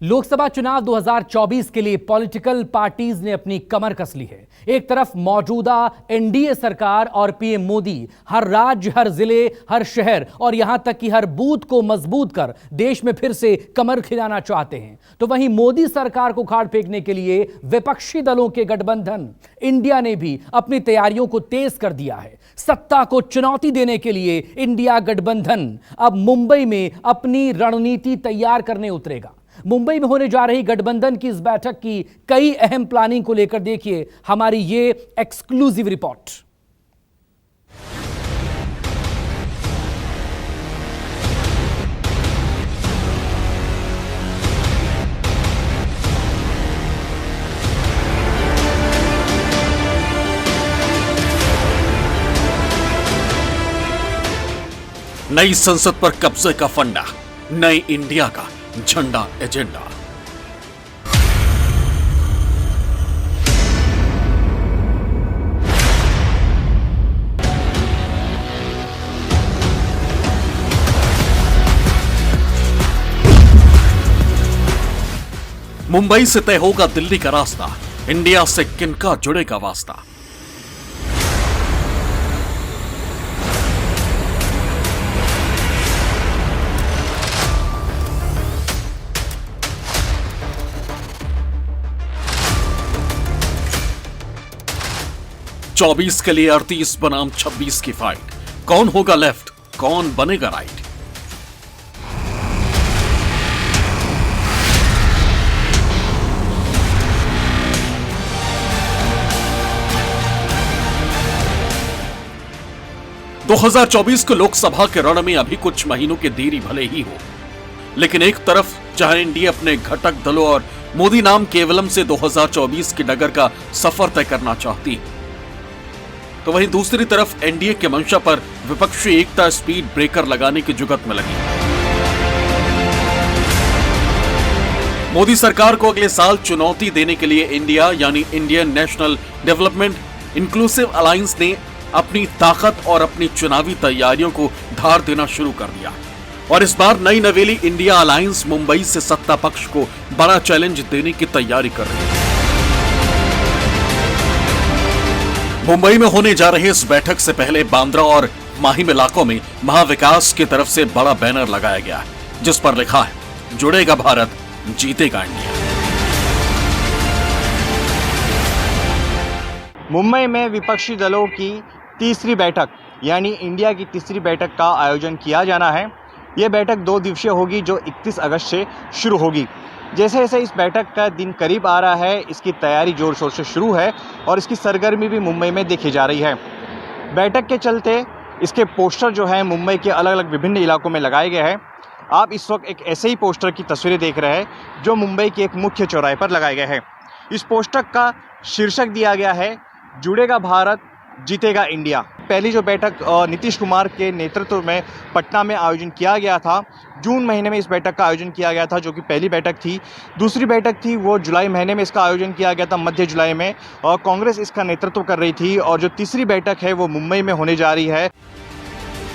लोकसभा चुनाव 2024 के लिए पॉलिटिकल पार्टीज ने अपनी कमर कस ली है। एक तरफ मौजूदा एनडीए सरकार और पीएम मोदी हर राज्य, हर जिले, हर शहर और यहां तक कि हर बूथ को मजबूत कर देश में फिर से कमर खिलाना चाहते हैं, तो वहीं मोदी सरकार को खाड़ फेंकने के लिए विपक्षी दलों के गठबंधन इंडिया ने भी अपनी तैयारियों को तेज कर दिया है। सत्ता को चुनौती देने के लिए इंडिया गठबंधन अब मुंबई में अपनी रणनीति तैयार करने उतरेगा। मुंबई में होने जा रही गठबंधन की इस बैठक की कई अहम प्लानिंग को लेकर देखिए हमारी ये एक्सक्लूसिव रिपोर्ट। नई संसद पर कब्जे का फंडा, नई इंडिया का झंडा एजेंडा। मुंबई से तय होगा दिल्ली का रास्ता, इंडिया से किनका जुड़ेगा वास्ता। चौबीस के लिए 38 बनाम 26 की फाइट। कौन होगा लेफ्ट, कौन बनेगा राइट। – 2024 को लोकसभा के रण में अभी कुछ महीनों की देरी भले ही हो, लेकिन एक तरफ जहां इंडिया अपने घटक दलों और मोदी नाम केवलम से 2024 की डगर का सफर तय करना चाहती है, तो वहीं दूसरी तरफ एनडीए के मंशा पर विपक्षी एकता स्पीड ब्रेकर लगाने की जुगत में लगी। मोदी सरकार को अगले साल चुनौती देने के लिए इंडिया यानी Indian national development inclusive alliance ने अपनी ताकत और अपनी चुनावी तैयारियों को धार देना शुरू कर दिया और इस बार नई नवेली इंडिया अलायंस मुंबई से सत्ता पक्ष को बड़ा चैलेंज देने की तैयारी कर रही है। मुंबई में होने जा रही इस बैठक से पहले बांद्रा और माहिम इलाकों में महाविकास की तरफ से बड़ा बैनर लगाया गया है, जिस पर लिखा है, जुड़ेगा भारत, जीतेगा इंडिया। मुंबई में विपक्षी दलों की तीसरी बैठक यानी इंडिया की तीसरी बैठक का आयोजन किया जाना है। यह बैठक 2 दिवसीय होगी जो 31 अगस्त से शुरू होगी। जैसे जैसे इस बैठक का दिन करीब आ रहा है, इसकी तैयारी जोर शोर से शुरू है और इसकी सरगर्मी भी मुंबई में देखी जा रही है। बैठक के चलते इसके पोस्टर जो हैं मुंबई के अलग अलग विभिन्न इलाकों में लगाए गए हैं। आप इस वक्त एक ऐसे ही पोस्टर की तस्वीरें देख रहे हैं जो मुंबई के एक मुख्य चौराहे पर लगाए गए हैं। इस पोस्टर का शीर्षक दिया गया है, जुड़ेगा भारत, जीतेगा इंडिया। पहली जो बैठक नीतीश कुमार के नेतृत्व में पटना में आयोजन किया गया था, जून महीने में इस बैठक का आयोजन किया गया था, जो कि पहली बैठक थी। दूसरी बैठक थी वो जुलाई महीने में इसका आयोजन किया गया था, मध्य जुलाई में, और कांग्रेस इसका नेतृत्व कर रही थी। और जो तीसरी बैठक है वो मुंबई में होने जा रही है।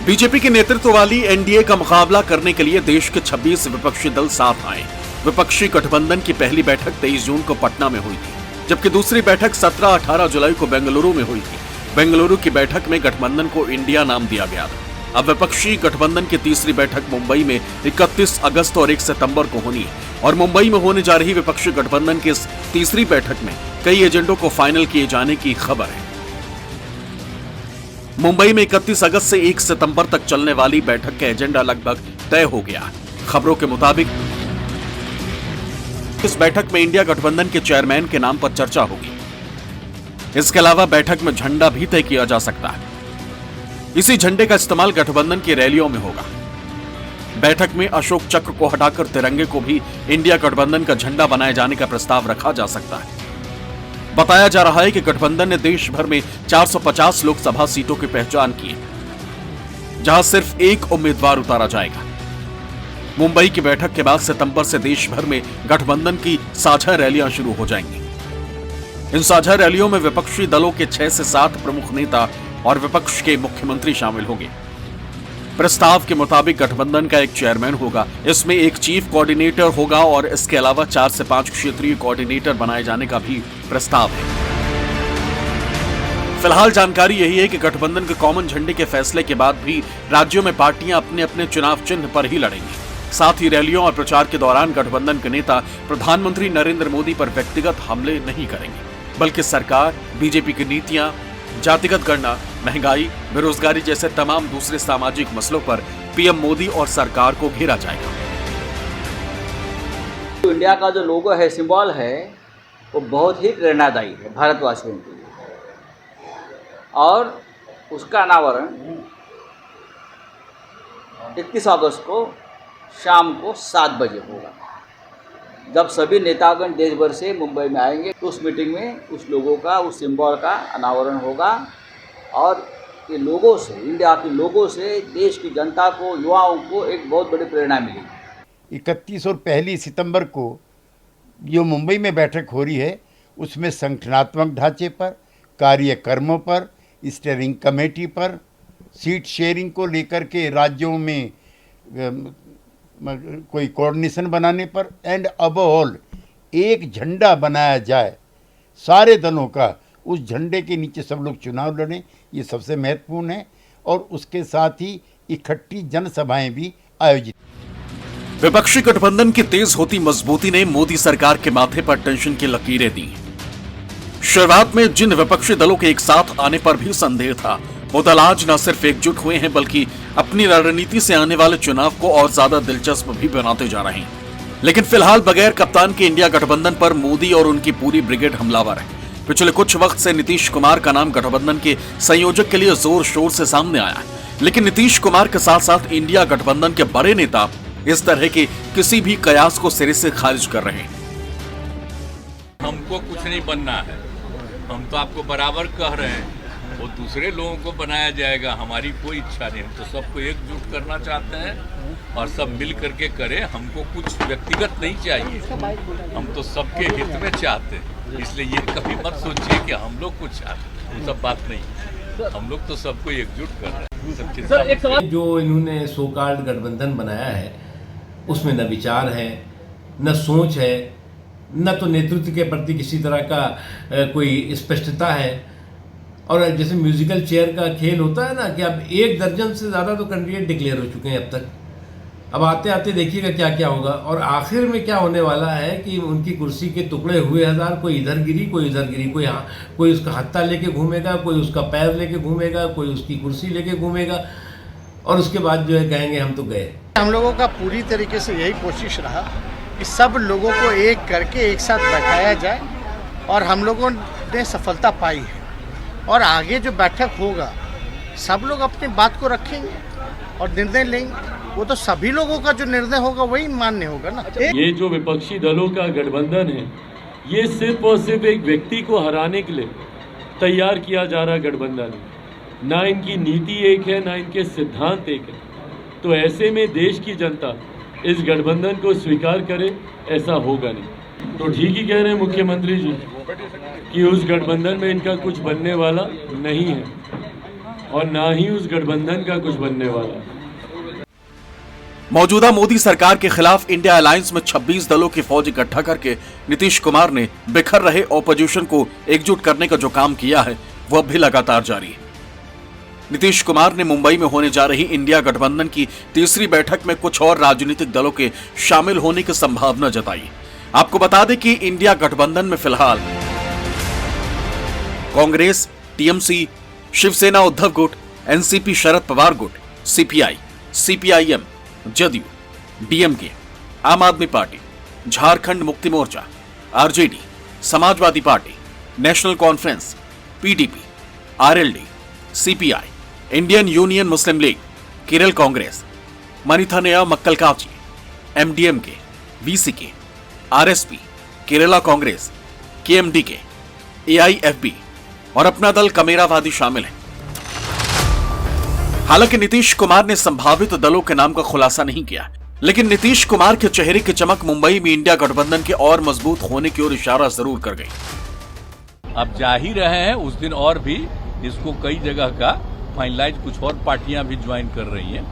बीजेपी के नेतृत्व वाली एनडीए का मुकाबला करने के लिए देश के 26 विपक्षी दल साथ आए। विपक्षी गठबंधन की पहली बैठक 23 जून को पटना में हुई थी, जबकि दूसरी बैठक 17-18 जुलाई को बेंगलुरु में हुई थी। बेंगलुरु की बैठक में गठबंधन को इंडिया नाम दिया गया था। अब विपक्षी गठबंधन की तीसरी बैठक मुंबई में 31 अगस्त और 1 सितंबर को होनी है और मुंबई में होने जा रही विपक्षी गठबंधन की इस तीसरी बैठक में कई एजेंडों को फाइनल किए जाने की खबर है। मुंबई में 31 अगस्त से 1 सितंबर तक चलने वाली बैठक का एजेंडा लगभग तय हो गया। खबरों के मुताबिक इस बैठक में इंडिया गठबंधन के चेयरमैन के नाम पर चर्चा होगी। इसके अलावा बैठक में झंडा भी तय किया जा सकता है। इसी झंडे का इस्तेमाल गठबंधन की रैलियों में होगा। बैठक में अशोक चक्र को हटाकर तिरंगे को भी इंडिया गठबंधन का झंडा बनाए जाने का प्रस्ताव रखा जा सकता है। बताया जा रहा है कि गठबंधन ने देश भर में 450 लोकसभा सीटों की पहचान की है, जहां सिर्फ एक उम्मीदवार उतारा जाएगा। मुंबई की बैठक के बाद सितंबर से देश भर में गठबंधन की साझा रैलियां शुरू हो जाएंगी। इन साझा रैलियों में विपक्षी दलों के 6 से 7 प्रमुख नेता और विपक्ष के मुख्यमंत्री शामिल होंगे। प्रस्ताव के मुताबिक गठबंधन का एक चेयरमैन होगा, इसमें एक चीफ कोऑर्डिनेटर होगा और इसके अलावा 4 से 5 क्षेत्रीय कोऑर्डिनेटर बनाए जाने का भी प्रस्ताव है। फिलहाल जानकारी यही है कि गठबंधन के कॉमन झंडे के फैसले के बाद भी राज्यों में पार्टियां अपने अपने चुनाव चिन्ह पर ही लड़ेंगी। साथ ही रैलियों और प्रचार के दौरान गठबंधन के नेता प्रधानमंत्री नरेंद्र मोदी पर व्यक्तिगत हमले नहीं करेंगे, बल्कि सरकार, बीजेपी की नीतियां, जातिगत गणना, महंगाई, बेरोजगारी जैसे तमाम दूसरे सामाजिक मसलों पर पीएम मोदी और सरकार को घेरा जाएगा। तो इंडिया का जो लोगो है, सिंबल है, वो बहुत ही प्रेरणादायी है भारतवासियों के लिए, और उसका अनावरण 31 अगस्त को शाम को 7 बजे होगा। जब सभी नेतागण देश भर से मुंबई में आएंगे तो उस मीटिंग में उस लोगों का, उस सिंबल का अनावरण होगा, और ये लोगों से, इंडिया के लोगों से देश की जनता को, युवाओं को एक बहुत बड़ी प्रेरणा मिलेगी। 31 और 1 सितंबर को जो मुंबई में बैठक हो रही है, उसमें संगठनात्मक ढांचे पर, कार्यक्रमों पर, स्टीयरिंग कमेटी पर, सीट शेयरिंग को लेकर के राज्यों में कोई कोऑर्डिनेशन बनाने पर, एंड अब ऑल एक झंडा बनाया जाए सारे दलों का, उस झंडे के नीचे सब लोग चुनाव लड़ें, ये सबसे महत्वपूर्ण है। और उसके साथ ही इकट्ठी जनसभाएं भी आयोजित। विपक्षी गठबंधन की तेज होती मजबूती ने मोदी सरकार के माथे पर टेंशन की लकीरें दी। शुरुआत में जिन विपक्षी दलों के एक साथ आने पर भी संदेह था, वो दल आज न सिर्फ एकजुट हुए हैं बल्कि अपनी रणनीति से आने वाले चुनाव को और ज्यादा दिलचस्प भी बनाते जा रहे हैं। लेकिन फिलहाल बगैर कप्तान के इंडिया गठबंधन पर मोदी और उनकी पूरी ब्रिगेड हमलावर है। पिछले कुछ वक्त से नीतीश कुमार का नाम गठबंधन के संयोजक के लिए जोर शोर से सामने आया है, लेकिन नीतीश कुमार के साथ साथ इंडिया गठबंधन के बड़े नेता इस तरह के किसी भी कयास को सिरे से खारिज कर रहे हैं। हमको कुछ नहीं बनना है, हम तो आपको बराबर कह रहे हैं, वो दूसरे लोगों को बनाया जाएगा, हमारी कोई इच्छा नहीं। हम तो सबको एकजुट करना चाहते हैं और सब मिल करके करें। हमको कुछ व्यक्तिगत नहीं चाहिए, हम तो सबके हित में चाहते हैं। इसलिए ये कभी मत सोचिए कि हम लोग कुछ चाहते हैं, वो सब बात नहीं। हम लोग तो सबको एकजुट कर रहे हैं। जो इन्होंने सो कॉल्ड गठबंधन बनाया है, उसमें न विचार है, न सोच है, न तो नेतृत्व के प्रति किसी तरह का कोई स्पष्टता है। और जैसे म्यूजिकल चेयर का खेल होता है ना, कि अब 1 दर्जन से ज़्यादा तो कैंडिडेट डिक्लेयर हो चुके हैं अब तक। अब आते आते देखिएगा क्या क्या होगा, और आखिर में क्या होने वाला है कि उनकी कुर्सी के टुकड़े हुए हजार, कोई इधर गिरी, कोई उधर गिरी, कोई उसका हत्था लेके घूमेगा, कोई उसका पैर लेके घूमेगा, कोई उसकी कुर्सी लेके घूमेगा, और उसके बाद जो है कहेंगे हम तो गए। हम लोगों का पूरी तरीके से यही कोशिश रहा कि सब लोगों को एक करके एक साथ बैठाया जाए, और हम लोगों ने सफलता पाई है। और आगे जो बैठक होगा, सब लोग अपनी बात को रखेंगे और निर्णय लेंगे। वो तो सभी लोगों का जो निर्णय होगा वही मान्य होगा ना। ये जो विपक्षी दलों का गठबंधन है, ये सिर्फ और सिर्फ एक व्यक्ति को हराने के लिए तैयार किया जा रहा गठबंधन है। ना इनकी नीति एक है, ना इनके सिद्धांत एक है। तो ऐसे में देश की जनता इस गठबंधन को स्वीकार करे, ऐसा होगा नहीं। तो ठीक ही कह रहे हैं मुख्यमंत्री जी कि उस गठबंधन में इनका कुछ बनने वाला नहीं है, और ना ही उस गठबंधन का कुछ बनने वाला है। मौजूदा मोदी सरकार के खिलाफ इंडिया अलायंस में 26 दलों की फौज इकट्ठा करके नीतीश कुमार ने बिखर रहे ऑपोजिशन को एकजुट करने का जो काम किया है, वो अब भी लगातार जारी है। नीतीश कुमार ने मुंबई में होने जा रही इंडिया गठबंधन की तीसरी बैठक में कुछ और राजनीतिक दलों के शामिल होने की संभावना जताई। आपको बता दें कि इंडिया गठबंधन में फिलहाल कांग्रेस, टीएमसी, शिवसेना उद्धव गुट, एनसीपी शरद पवार गुट, सीपीआई, सीपीआईएम, जदयू, डीएमके, आम आदमी Party, Jharkhand Mukti Morcha, RJD, Samajwadi Party, National Conference, PDP, RLD, CPI, Indian Union Muslim League, Kerala Congress, Manithaneya Makkal Katchi, MDMK, VCK, RSP, Kerala Congress, KMDK, AIFB और अपना दल कमेरावादी शामिल हैं। हालांकि नीतीश कुमार ने संभावित दलों के नाम का खुलासा नहीं किया, लेकिन नीतीश कुमार के चेहरे की चमक मुंबई में इंडिया गठबंधन के और मजबूत होने की ओर इशारा जरूर कर गई। अब जा ही रहे हैं, उस दिन और भी इसको कई जगह का फाइनलाइज कुछ और पार्टियां भी ज्वाइन कर रही हैं।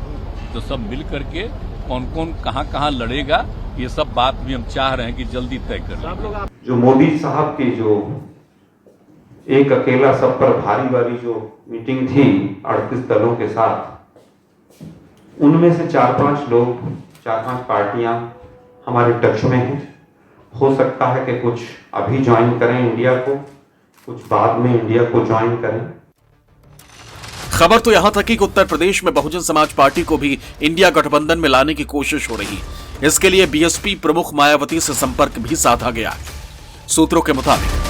तो सब मिल करके कौन कौन कहाँ लड़ेगा, ये सब बात भी हम चाह रहे हैं कि जल्दी तय कर लें। जो मोदी साहब की जो एक अकेला सब पर भारी वाली जो मीटिंग थी 38 दलों के साथ, उनमें से 4-5 पार्टियां हमारे टच में हैं। हो सकता है कि कुछ अभी ज्वाइन करें इंडिया को, कुछ बाद में इंडिया को ज्वाइन करें। खबर तो यहां तक कि उत्तर प्रदेश में बहुजन समाज पार्टी को भी इंडिया गठबंधन में लाने की कोशिश हो रही है। इसके लिए बीएसपी प्रमुख मायावती से संपर्क भी साधा गया है। सूत्रों के मुताबिक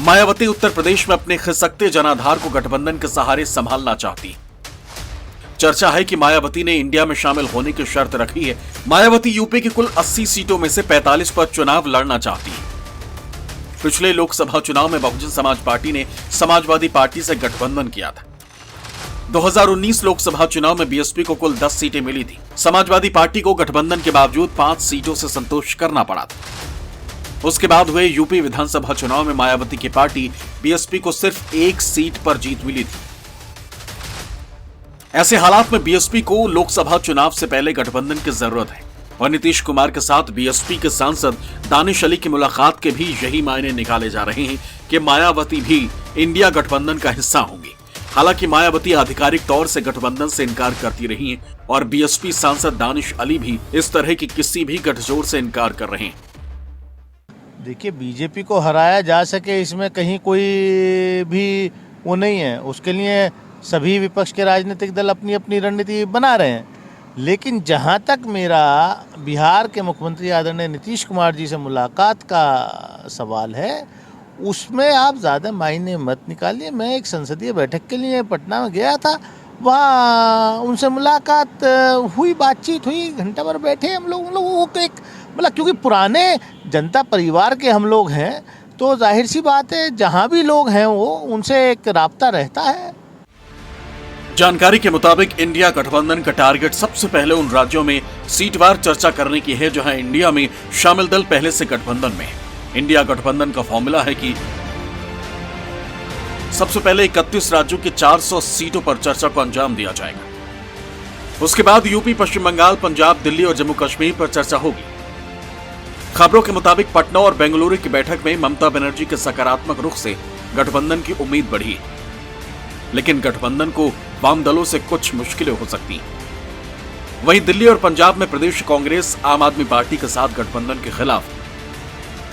मायावती उत्तर प्रदेश में अपने खिसकते जनाधार को गठबंधन के सहारे संभालना चाहती। चर्चा है कि मायावती ने इंडिया में शामिल होने की शर्त रखी है। मायावती यूपी की कुल 80 सीटों में से 45 पर चुनाव लड़ना चाहती है। पिछले लोकसभा चुनाव में बहुजन समाज पार्टी ने समाजवादी पार्टी से गठबंधन किया था। 2019 लोकसभा चुनाव में बीएसपी को कुल 10 सीटें मिली थी। समाजवादी पार्टी को गठबंधन के बावजूद 5 सीटों से संतोष करना पड़ा था। उसके बाद हुए यूपी विधानसभा चुनाव में मायावती की पार्टी बीएसपी को सिर्फ 1 सीट पर जीत मिली थी। ऐसे हालात में बीएसपी को लोकसभा चुनाव से पहले गठबंधन की जरूरत है और नीतीश कुमार के साथ बीएसपी के सांसद दानिश अली की मुलाकात के भी यही मायने निकाले जा रहे हैं कि मायावती भी इंडिया गठबंधन का हिस्सा होंगी। हालांकि मायावती आधिकारिक तौर से गठबंधन से इनकार करती रही हैं और बीएसपी सांसद दानिश अली भी इस तरह की किसी भी गठजोड़ से इनकार कर रहे हैं। देखिए, बीजेपी को हराया जा सके इसमें कहीं कोई भी वो नहीं है। उसके लिए सभी विपक्ष के राजनीतिक दल अपनी अपनी रणनीति बना रहे हैं। लेकिन जहां तक मेरा बिहार के मुख्यमंत्री आदरणीय नीतीश कुमार जी से मुलाकात का सवाल है, उसमें आप ज़्यादा मायने मत निकालिए। मैं एक संसदीय बैठक के लिए पटना में गया था, वहाँ उनसे मुलाकात हुई, बातचीत हुई, घंटा भर बैठे हम लोग। लोगों को एक मतलब, क्योंकि पुराने जनता परिवार के हम लोग हैं, तो जाहिर सी बात है जहाँ भी लोग हैं वो उनसे एक राब्ता रहता है। जानकारी के मुताबिक इंडिया गठबंधन का टारगेट सबसे पहले उन राज्यों में सीटवार चर्चा करने की है जहां इंडिया में शामिल दल पहले से गठबंधन में है। इंडिया गठबंधन का फॉर्मूला है कि सबसे पहले 31 राज्यों की 400 सीटों पर चर्चा को अंजाम दिया जाएगा। उसके बाद यूपी, पश्चिम बंगाल, पंजाब, दिल्ली और जम्मू कश्मीर पर चर्चा होगी। खबरों के मुताबिक पटना और बेंगलुरु की बैठक में ममता बनर्जी के सकारात्मक रुख से गठबंधन की उम्मीद बढ़ी, लेकिन गठबंधन को वाम दलों से कुछ मुश्किलें हो सकती हैं। वहीं दिल्ली और पंजाब में प्रदेश कांग्रेस आम आदमी पार्टी के साथ गठबंधन के खिलाफ।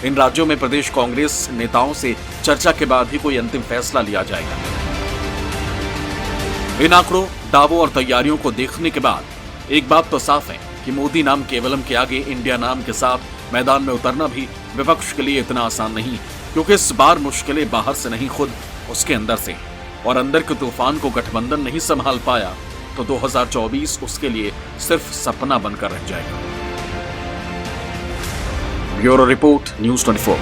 इन राज्यों में प्रदेश कांग्रेस नेताओं से चर्चा के बाद ही कोई अंतिम फैसला लिया जाएगा। इन आंकड़ों, दावों और तैयारियों को देखने के बाद एक बात तो साफ है कि मोदी नाम केवलम के आगे इंडिया नाम के साथ मैदान में उतरना भी विपक्ष के लिए इतना आसान नहीं, क्योंकि इस बार मुश्किलें बाहर से नहीं, खुद उसके अंदर से। और अंदर के तूफान को गठबंधन नहीं संभाल पाया तो 2024 उसके लिए सिर्फ सपना बनकर रह जाएगा। Bureau report, news 24।